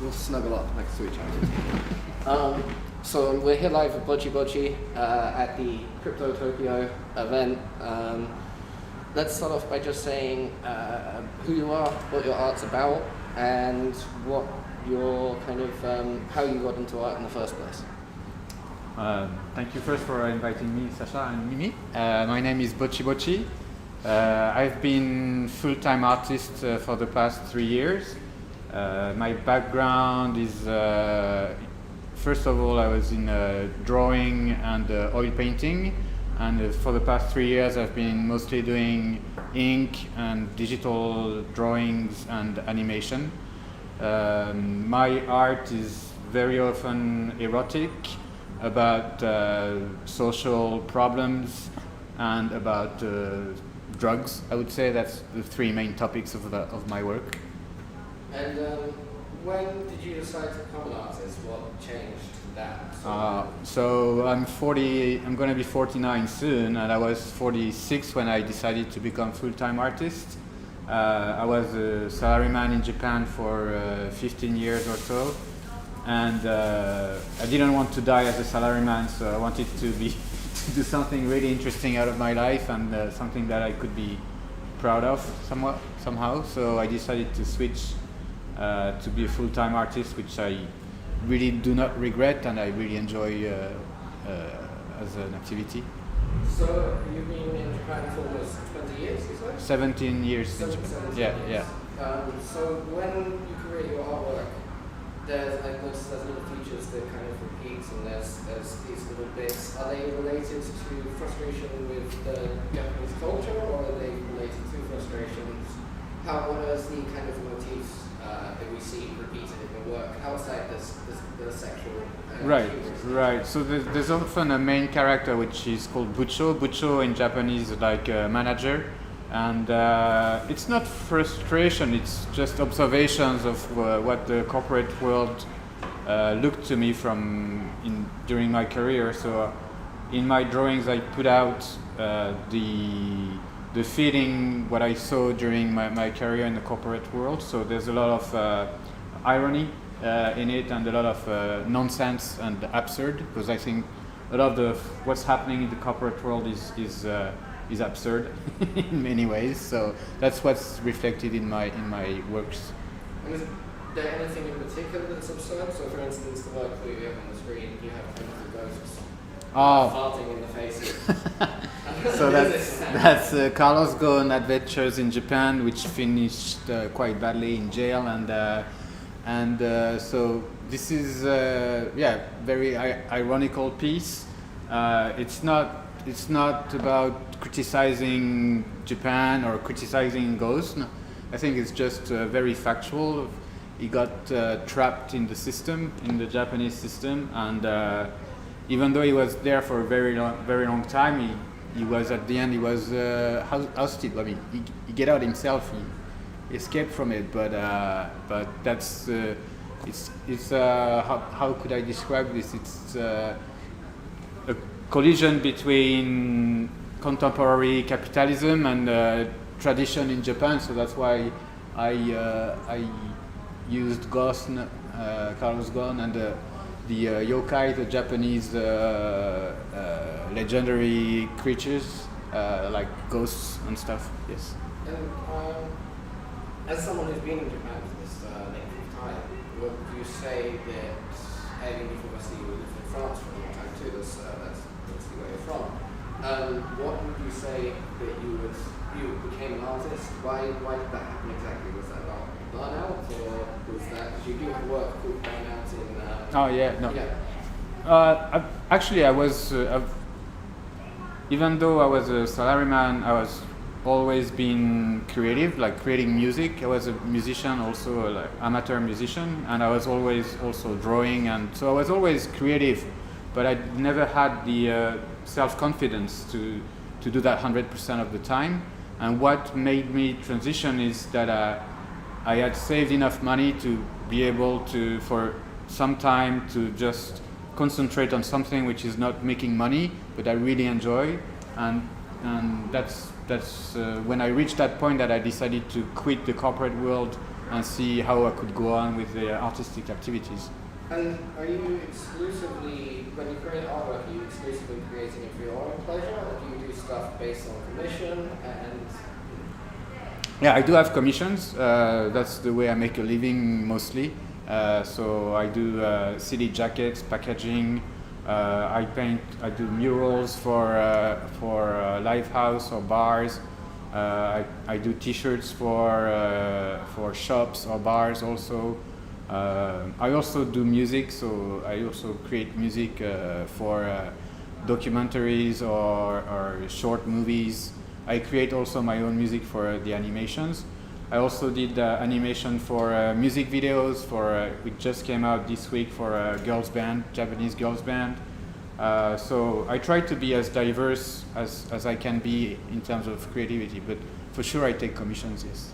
we'll snuggle up next to each other. So we're here live at Botchy-Botchy at the Cryptokyo event. Let's start off by just saying who you are, what your art's about, and what your kind of how you got into art in the first place. Thank you first for inviting me, Sasha and Mimi. My name is Botchy-Botchy. I've been full-time artist for the past 3 years. My background is, first of all, I was in drawing and oil painting, and for the past 3 years I've been mostly doing ink and digital drawings and animation. My art is very often erotic, about social problems and about drugs. I would say that's the three main topics of my work. And when did you decide to become an artist? What changed that? So I'm 40. I'm going to be 49 soon, and I was 46 when I decided to become full-time artist. I was a salaryman in Japan for 15 years or so, and I didn't want to die as a salaryman, so I wanted to do something really interesting out of my life and something that I could be proud of somehow. So I decided to switch to be a full-time artist, which I really do not regret and I really enjoy as an activity. So you've been in Japan for almost 20 years, you said? 17 years. 17 yeah, years. yeah. So when you create your artwork, I noticed there's little features that kind of repeat, and there's these little bits. Are they related to frustration with the Japanese culture, or are they related to frustrations? What is the kind of motifs that we see repeated in your work? Outside the sexual Right. So there's often a main character which is called Bucho. Bucho in Japanese is like a manager. And it's not frustration, it's just observations of what the corporate world looked to me during my career. So in my drawings I put out the feeling, what I saw during my career in the corporate world. So there's a lot of irony in it, and a lot of nonsense and absurd, because I think a lot of what's happening in the corporate world is absurd in many ways. So that's what's reflected in my works. And is there anything in particular that's absurd? So for instance, the work that you have on the screen, you have kind of the ghosts farting in the faces. So that's Carlos Ghosn Adventures in Japan, which finished quite badly in jail, and so this is very ironical piece. It's not about criticizing Japan or criticizing Ghosn. I think it's just very factual. He got trapped in the system, in the Japanese system, and even though he was there for a very long time, he was at the end he was ousted. I mean, he get out himself. He escaped from it, but that's it's how could I describe this? It's a collision between contemporary capitalism and tradition in Japan. So that's why I used Ghosn, Carlos Ghosn, and the yokai, the Japanese legendary creatures like ghosts and stuff. Yes. And as someone who's been in Japan for this length of time, would you say that, obviously you lived in France for a long time too, that's where you're from. What would you say that you became an artist? Why did that happen exactly? Was that about burnout, or was that, because you do have work called Burnout in... Actually, I was, even though I was a salaryman, I was always been creative, like creating music. I was a musician, also like amateur musician, and I was always also drawing, and so I was always creative, but I never had the self-confidence to do that 100% of the time. And what made me transition is that I had saved enough money to be able to, for some time, to just concentrate on something which is not making money, but I really enjoy, and that's when I reached that point that I decided to quit the corporate world and see how I could go on with the artistic activities. And are you exclusively, when you create artwork, are you exclusively creating it for your own pleasure, or do you do stuff based on commission? And yeah, I do have commissions. That's the way I make a living mostly. So I do CD jackets, packaging. I paint. I do murals for live house or bars. I do T-shirts for shops or bars also. I also do music, so I also create music for documentaries or short movies. I create also my own music for the animations. I also did animation for music videos for it just came out this week for a girls band, Japanese girls band. So I try to be as diverse as I can be in terms of creativity, but for sure I take commissions, yes.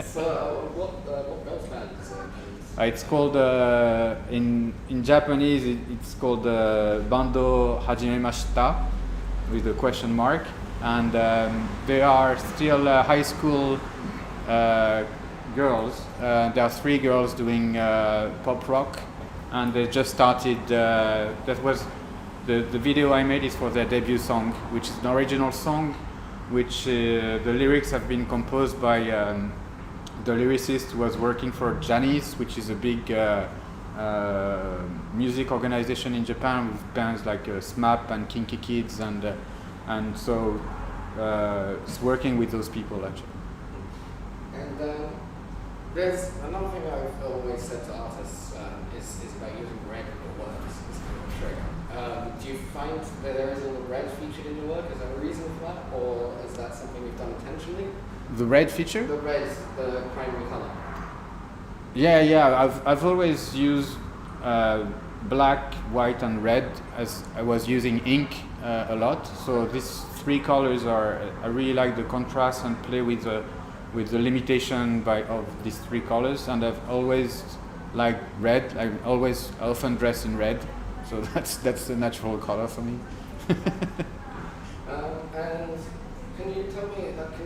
So what girls band is it? It's called in Japanese. It's called Bando Hajimemashita with a question mark, and they are still high school girls. There are 3 girls doing pop rock, and they just started. That was the video I made is for their debut song, which is an original song, which the lyrics have been composed by. The lyricist who was working for Janis, which is a big music organization in Japan with bands like SMAP and Kinky Kids, and so it's working with those people actually. And there's another thing I've always said to artists is about using red in your works. It's kind of a trick. Do you find that there isn't red featured in your work? Is there a reason for that, or is that something you've done intentionally? The red feature? The red, the primary color. Yeah. I've always used black, white, and red as I was using ink a lot. So these 3 colors are. I really like the contrast and play with the limitation of these 3 colors. And I've always liked red. I often dress in red, so that's the natural color for me. And can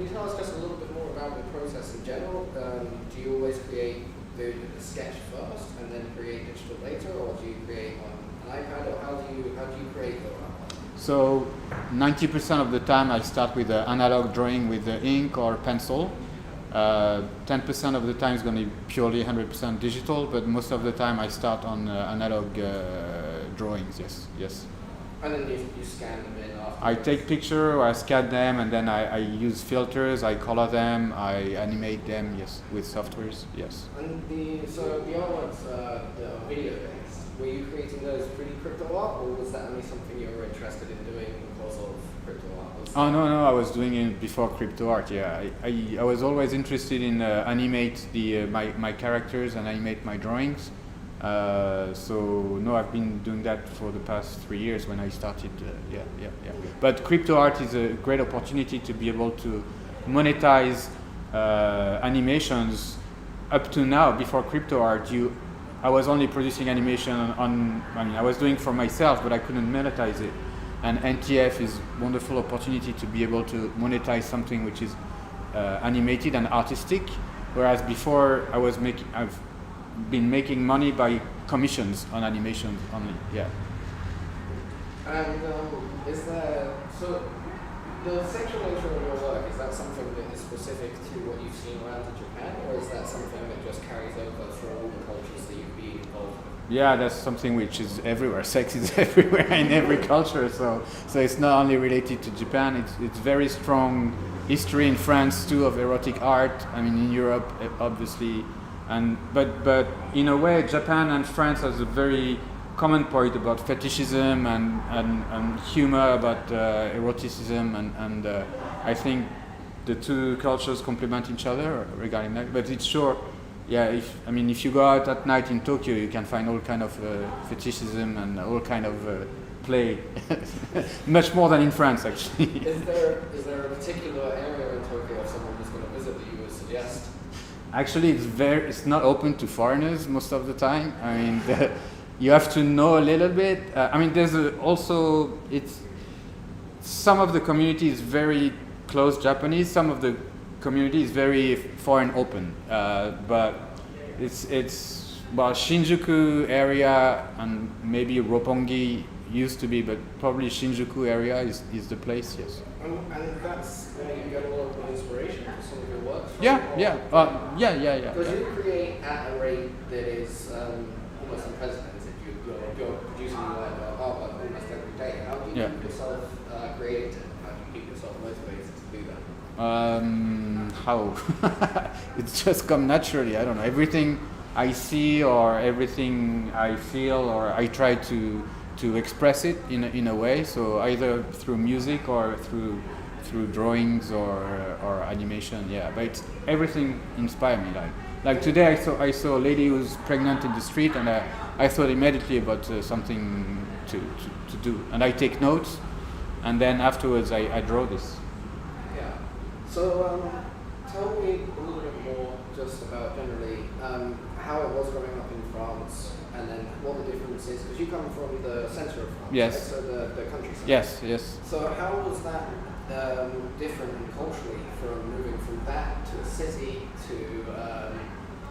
you tell us just a little bit more about the process in general? Do you always create the sketch first and then create digital later, or do you create on an iPad, or how do you create the artwork? So 90% of the time I start with an analog drawing with ink or pencil. 10% of the time is going to be purely 100% digital, but most of the time I start on analog drawings. Yes. And then you scan them in after. I take picture, or I scan them, and then I use filters. I color them. I animate them. Yes, with softwares. Yes. And the artworks, the video based. Were you creating those pre-crypto art, or was that only something you were interested in doing because of crypto art? Oh no, I was doing it before crypto art. Yeah, I was always interested in animate my characters and animate my drawings. So no, I've been doing that for the past 3 years when I started. Yeah. But crypto art is a great opportunity to be able to monetize animations. Up to now, before crypto art, I was only producing animation I was doing for myself, but I couldn't monetize it. And NTF is a wonderful opportunity to be able to monetize something which is animated and artistic, whereas before I've been making money by commissions on animation only. Yeah. And is there the sexual nature of your work, is that something that is specific to what you've seen around in Japan, or is that something that just carries over for all the cultures that you've been involved with? Yeah, that's something which is everywhere. Sex is everywhere in every culture. So it's not only related to Japan. It's very strong history in France too of erotic art. I mean, in Europe, obviously, but in a way, Japan and France has a very common point about fetishism and humor about eroticism, and I think the 2 cultures complement each other regarding that. But it's sure. Yeah, if you go out at night in Tokyo, you can find all kind of fetishism and all kind of play, much more than in France, actually. Is there a particular area in Tokyo if someone was going to visit that you would suggest? Actually, it's not open to foreigners most of the time. I mean, you have to know a little bit. There's some of the community is very close Japanese. Some of the community is very far and open, but it's well, Shinjuku area and maybe Roppongi used to be, but probably Shinjuku area is the place. Yes. And that's where you get a lot of inspiration for some of your work. Yeah. Because you create at a rate that is almost unprecedented. You're producing like artwork almost every day. How do you keep yourself creative? How do you keep yourself motivated to do that? How? It's just come naturally. I don't know. Everything I see or everything I feel, or I try to express it in a way. So either through music or through drawings or animation. Yeah, but it's, everything inspires me. Like today, I saw a lady who's pregnant in the street, and I thought immediately about something to do, and I take notes, and then afterwards I draw this. Yeah. So tell me a little bit more just about generally how it was growing up in France, and then what the difference is, because you come from the centre of France, yes. Right? So the countryside. Yes. So how was that different culturally from moving from that to a city to,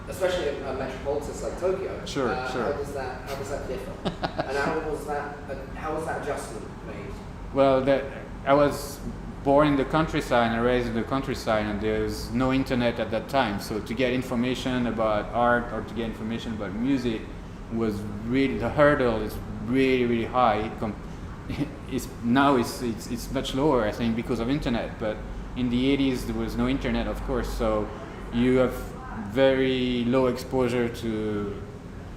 especially a metropolis like Tokyo? Sure. How does that differ? And how was that adjustment made? Well, I was born in the countryside and raised in the countryside, and there's no internet at that time. So to get information about art or to get information about music was really, the hurdle is really high. Now it's much lower, I think, because of internet. But in the 80s there was no internet, of course. So you have very low exposure to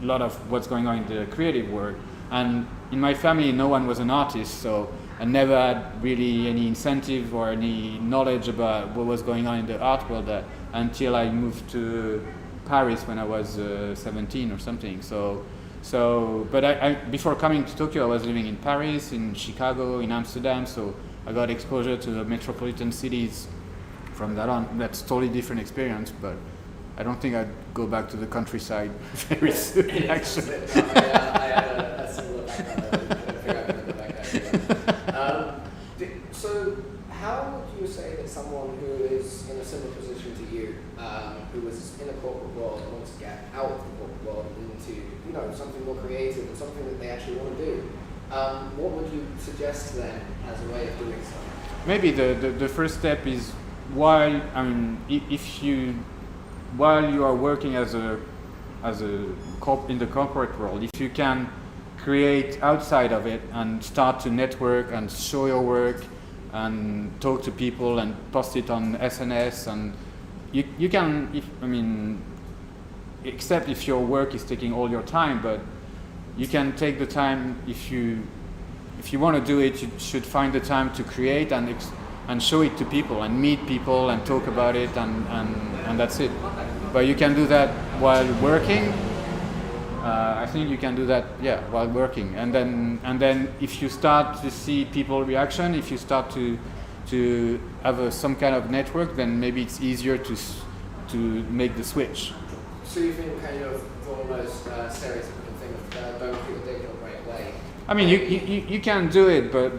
a lot of what's going on in the creative world. And in my family, no one was an artist, so I never had really any incentive or any knowledge about what was going on in the art world until I moved to Paris when I was 17 or something. But I before coming to Tokyo, I was living in Paris, in Chicago, in Amsterdam, so I got exposure to the metropolitan cities from that on. That's a totally different experience, but I don't think I'd go back to the countryside very soon, actually. I had a similar background. I think I could go back there. So how would you say that someone who is in a similar position to you, who was in a corporate world and wants to get out of the corporate world into something more creative and something that they actually want to do, what would you suggest to them as a way of doing so? Maybe the first step is while you are working in the corporate world, if you can create outside of it and start to network and show your work and talk to people and post it on SNS, and you can, except if your work is taking all your time, but you can take the time. If you want to do it, you should find the time to create and show it to people and meet people and talk about it, and that's it. But you can do that while working. I think you can do that, while working, and then if you start to see people reaction, if you start to have some kind of network, then maybe it's easier to make the switch. So you think kind of almost stereotypical thing of don't put your dick right away? I mean, you can do it, but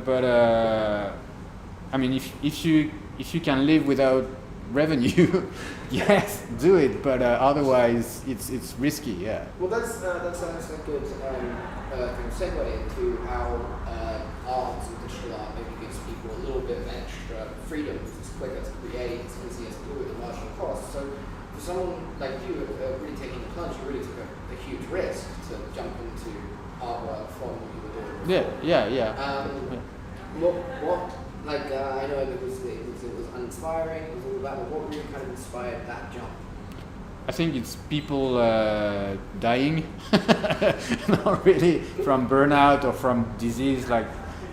if you can live without revenue, yes, do it. But otherwise, it's risky. Yeah. Well, that's a good kind of segue into how art and digital art maybe gives people a little bit of extra freedom. It's quicker to create, it's easier to do at a marginal cost. So for someone like you, really taking the plunge, you really took a huge risk to jump into artwork from what you were doing. Yeah. What I know it was uninspiring, it was all about, but what really kind of inspired that jump? I think it's people dying, not really from burnout or from disease.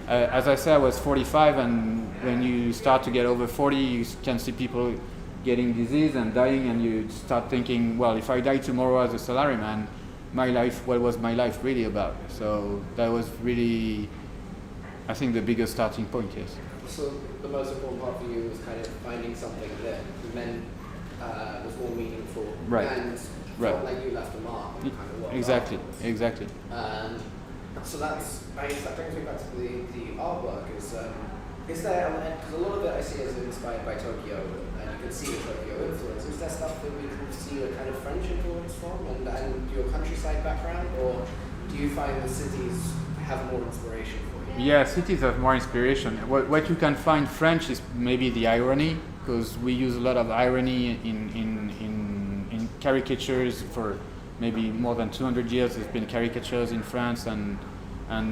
As I said, I was 45, and when you start to get over 40, you can see people getting disease and dying, and you start thinking, well, if I die tomorrow as a salaryman, my life, what was my life really about? So that was really, I think, the biggest starting point, yes. So the most important part for you was kind of finding something that meant was more meaningful, right, and felt like you left a mark on kind of what exactly. So that brings me back to the artwork. Is Is there, because a lot of it I see is inspired by Tokyo, and you can see the Tokyo influence. Is there stuff that we can see a kind of French influence from, and your countryside background, or do you find the cities have more inspiration for you? Yeah, cities have more inspiration. What you can find French is maybe the irony, because we use a lot of irony in caricatures for maybe more than 200 years. There's been caricatures in France and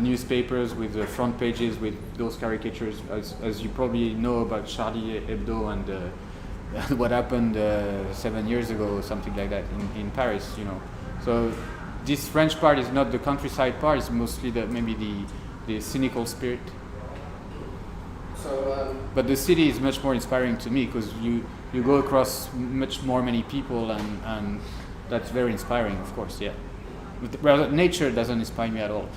newspapers with the front pages with those caricatures, as you probably know about Charlie Hebdo and what happened 7 years ago or something like that in Paris, you know. So this French part is not the countryside part, it's mostly maybe the cynical spirit. So, but the city is much more inspiring to me because you go across many people and that's very inspiring, of course, yeah. Well, nature doesn't inspire me at all.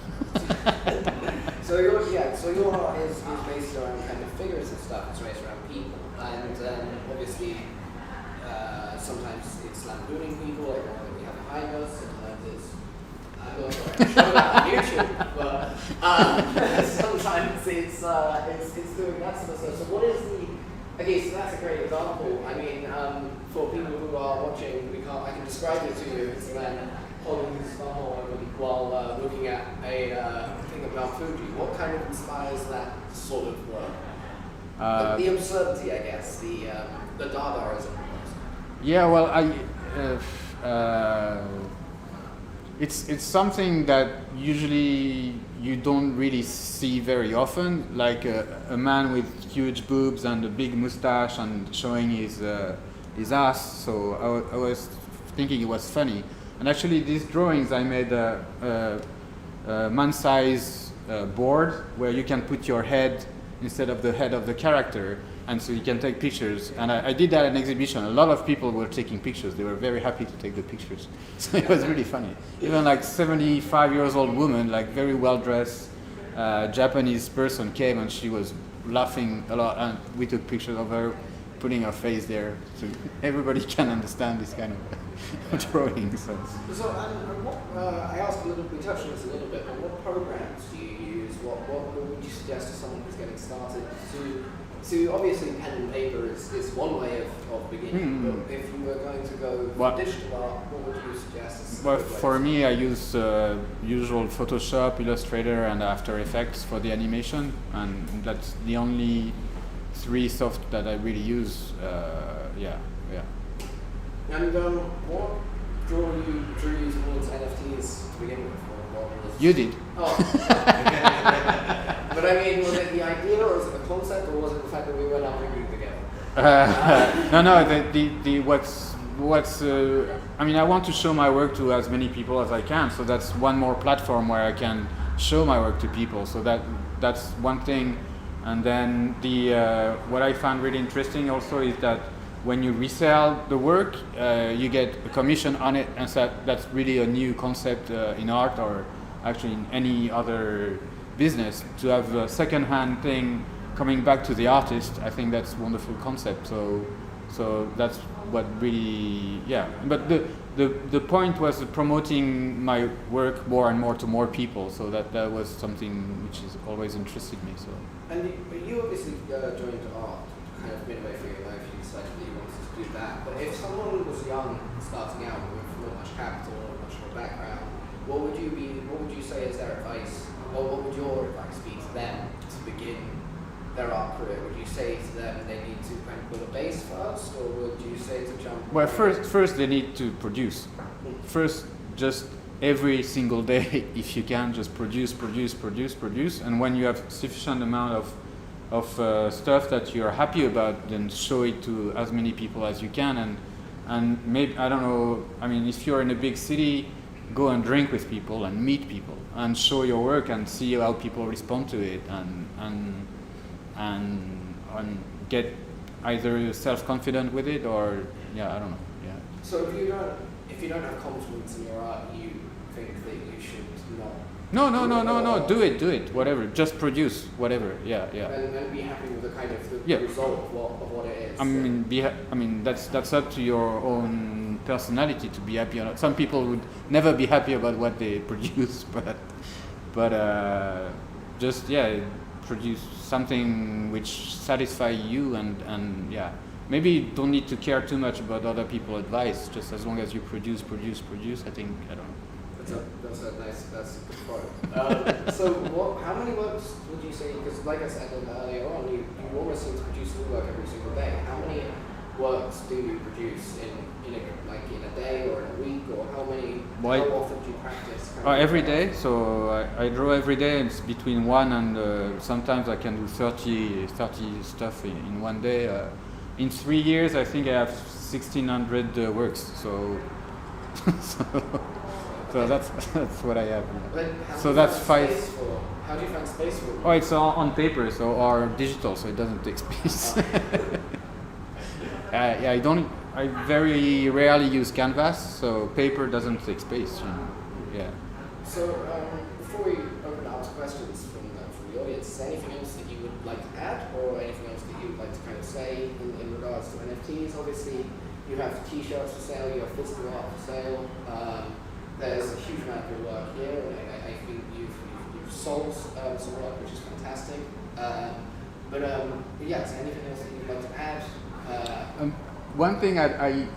So your art is based around kind of figures and stuff. It's based around people, and obviously sometimes it's lampooning people, like the one that we have behind us. Sometimes it's I'm not sure I can show that on YouTube, but sometimes it's doing that sort of stuff. So what is the so that's a great example. I mean, for people who are watching, I can describe it to you. It's a man holding his thumb while looking at a thing about Fuji. What kind of inspires that sort of work? The absurdity, I guess, the Dadaism. Yeah, well, it's something that usually you don't really see very often, like a man with huge boobs and a big mustache and showing his ass. So I was thinking it was funny. And actually, these drawings, I made a man-size board where you can put your head instead of the head of the character, and so you can take pictures. And I did that at an exhibition. A lot of people were taking pictures. They were very happy to take the pictures. So it was really funny. Even like 75-year-old woman, like very well-dressed Japanese person came and she was laughing a lot. And we took pictures of her putting her face there, so everybody can understand this kind of drawing. So I asked we touched on this a little bit, but what programs do you use? What would you suggest to someone who's getting started to obviously pen and paper is one way of beginning, but if you were going to go digital art, what would you suggest? Well, for me, I use usual Photoshop, Illustrator, and After Effects for the animation, and that's the only three soft that I really use. And what drew you towards NFTs to begin with? You did. Oh. But I mean, was it the idea, or was it the concept, or was it the fact that we went out and moved together? No. I mean, I want to show my work to as many people as I can. So that's one more platform where I can show my work to people. So that's one thing. And then what I found really interesting also is that when you resell the work, you get a commission on it, and so that's really a new concept in art, or actually in any other business, to have a second-hand thing coming back to the artist. I think that's a wonderful concept. So that's what really, yeah. But the point was promoting my work more and more to more people. So that was something which has always interested me. So. And you obviously joined art kind of midway through your life. You decided that you wanted to do that. But if someone was young, starting out with not much capital, not much of a background, what would you say is their advice, or what would your advice be to them to begin their art career? Would you say to them they need to kind of build a base first, or would you say to jump? Well, first they need to produce. First, just every single day, if you can, just produce, and when you have sufficient amount of stuff that you're happy about, then show it to as many people as you can, and maybe, I don't know, I mean, if you're in a big city, go and drink with people and meet people and show your work and see how people respond to it, and get either self-confident with it, or I don't know. Yeah. So if you don't have confidence in your art, you think that you should not. No. Do it. Whatever. Just produce whatever. Yeah. And be happy with the kind of the result of what it is. I mean, that's up to your own personality to be happy or not. Some people would never be happy about what they produce, but just produce something which satisfy you, and yeah, maybe you don't need to care too much about other people's advice, just as long as you produce, I think, I don't know. That's a good point. So how many works would you say, because like I said earlier on, you almost seem to produce new work every single day. How many works do you produce in a day or in a week, or how often do you practice? Every day, so I draw every day. It's between 1 and sometimes I can do 30 stuff in one day. In 3 years, I think I have 1,600 works, so so that's what I have. So that's 5. How do you find space for it? Oh, it's on paper, or digital, so it doesn't take space. I very rarely use canvas, so paper doesn't take space. Yeah. So before we open up to questions from the audience, is there anything else that you would like to add, or anything else that you would like to kind of say in regards to NFTs? Obviously, you have T-shirts for sale, you have physical art for sale. There's a huge amount of your work here, and I think you've sold some work, which is fantastic. But yeah, is there anything else that you'd like to add? One thing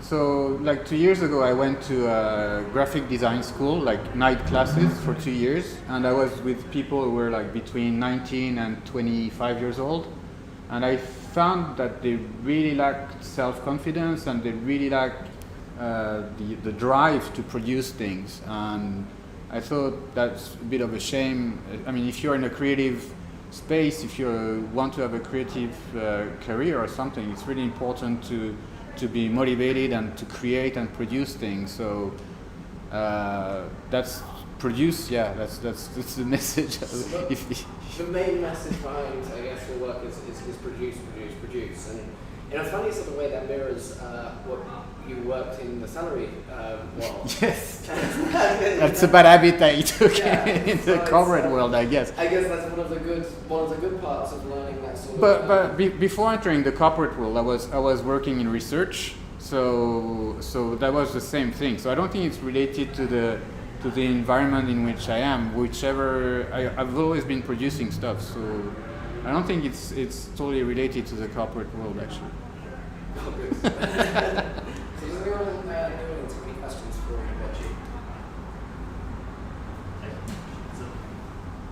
so like 2 years ago, I went to a graphic design school, like night classes for 2 years, and I was with people who were like between 19 and 25 years old, and I found that they really lacked self-confidence, and they really lacked the drive to produce things, and I thought that's a bit of a shame. I mean, if you're in a creative space, if you want to have a creative career or something, it's really important to be motivated and to create and produce things. So that's produce. Yeah, that's the message. The main message behind, I guess, your work is produce, and in a funny sort of way that mirrors what you worked in the salary world. Yes, that's a bad habit that you took in the corporate world, I guess. I guess that's one of the good parts of learning that sort of. But before entering the corporate world, I was working in research, so that was the same thing. So I don't think it's related to the environment in which I am. I've always been producing stuff, so I don't think it's totally related to the corporate world, actually. Oh, good. So does anyone have any questions for Botchy?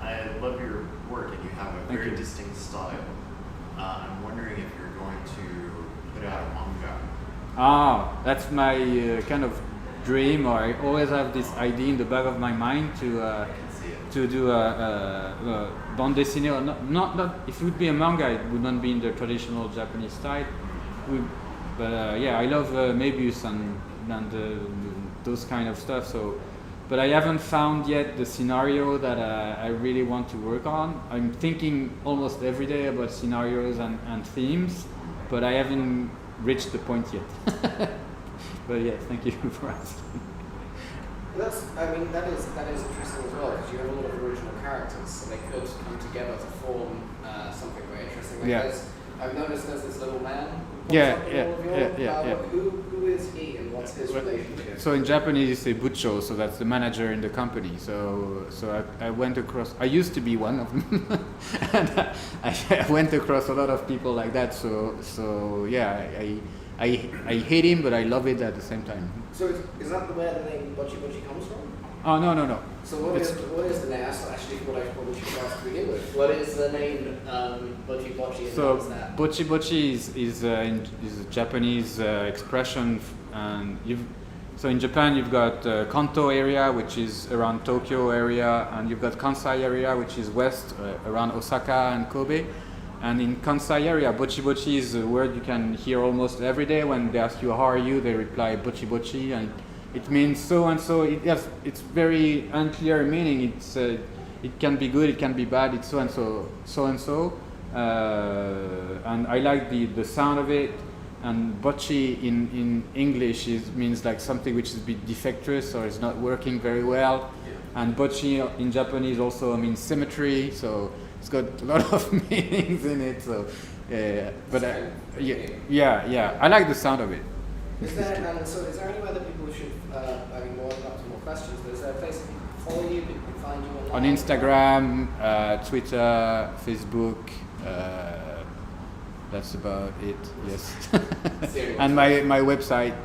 I love your work, and you have a very distinct style. I'm wondering if you're going to put out a manga. That's my kind of dream, or I always have this idea in the back of my mind to do a bande dessinée, or not. If it would be a manga, it would not be in the traditional Japanese style. But I love Möbius and those kind of stuff. So, but I haven't found yet the scenario that I really want to work on. I'm thinking almost every day about scenarios and themes, but I haven't reached the point yet. But yeah, thank you for asking. That is interesting as well, because you have a lot of original characters, so they could come together to form something very interesting. I've noticed there's this little man. Yeah. Who is he, and what's his relationship? So in Japanese you say bucho, so that's the manager in the company. So I went across. I used to be one of them, and I went across a lot of people like that. So yeah, I hate him, but I love it at the same time. So is that where the name Botchy-Botchy comes from? Oh, no. So what is the name? That's actually what I probably should ask to begin with. What is the name Botchy-Botchy, and so what is that? Botchy-Botchy is a Japanese expression, and so in Japan you've got Kanto area, which is around Tokyo area, and you've got Kansai area, which is west around Osaka and Kobe. And in Kansai area, Botchy-Botchy is a word you can hear almost every day. When they ask you how are you, they reply Botchy-Botchy, and it means so and so. It's very unclear meaning. It can be good, it can be bad. It's so and so. And I like the sound of it. And Botchy in English means like something which is a bit defectuous or is not working very well. Yeah. And Botchy in Japanese also means symmetry. So it's got a lot of meanings in it. So, but I like the sound of it. Is there anywhere that people should, more questions, but is there a place that people follow you? People can find you On online? Instagram, Twitter, Facebook. That's about it. Yes. Seriously. And my website.